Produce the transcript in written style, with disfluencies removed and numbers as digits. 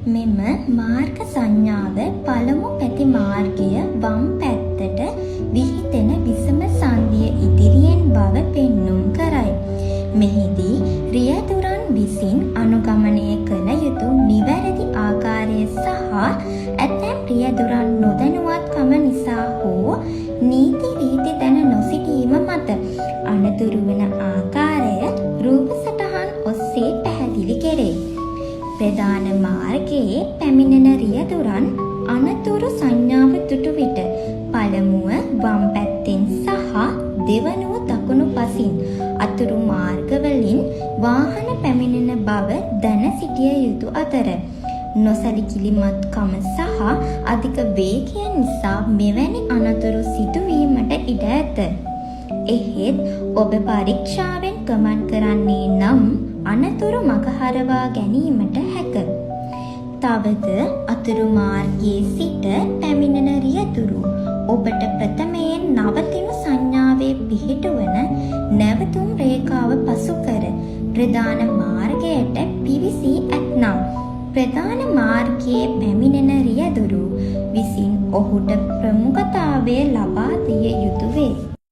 මෙම මාර්ග සංඥාව පළමු පැති මාර්ගය වම් පැත්තට විහිදෙන විසම සංදිය ඉදිරියෙන් බව පෙන්눔 කරයි. මෙහිදී රියදුරන් විසින් අනුගමනය කළ යුතු නිවැරදි ආකාරය සහ ඇතැම් රියදුරන් නොදැනුවත්කම නිසා හෝ නීති රීති දැන නොසිටීම මත අනතුරු වන ආකාරය රූප සටහන් ඔස්සේ පැහැදිලි කෙරේ. ප්‍රධාන මාර්ගයේ පැමිණෙන රියදුරන් අනතුරු සංඥාව දුටු විට පළමුව වම් පැත්තෙන් සහ දෙවනුව දකුණු පසින් අතුරු මාර්ගවලින් වාහන පැමිණෙන බව දැන සිටිය යුතු අතර නොසැලකිලිමත්කම සහ අධික වේගය නිසා මෙවැනි අනතුරු සිදුවීමට ඉඩ ඇත. එහෙත් ඔබ පරීක්ෂාවෙන් ගමන් කරන්නේ නම් අනතුරු මගහරවා ගැනීමට හැක. තවද අතුරු මාර්ගයේ සිට පැමිණෙන රියදුරු ඔබට ප්‍රථමයෙන් නවතිනු සංඥාවේ පිහිටුවන නැවතුම් රේඛාව පසු කර ප්‍රධාන මාර්ගයට පිවිසී ඇතනම් ප්‍රධාන මාර්ගයේ පැමිණෙන රියදුරු විසින් ඔහුට ප්‍රමුඛතාවය ලබා දිය යුතු වේ.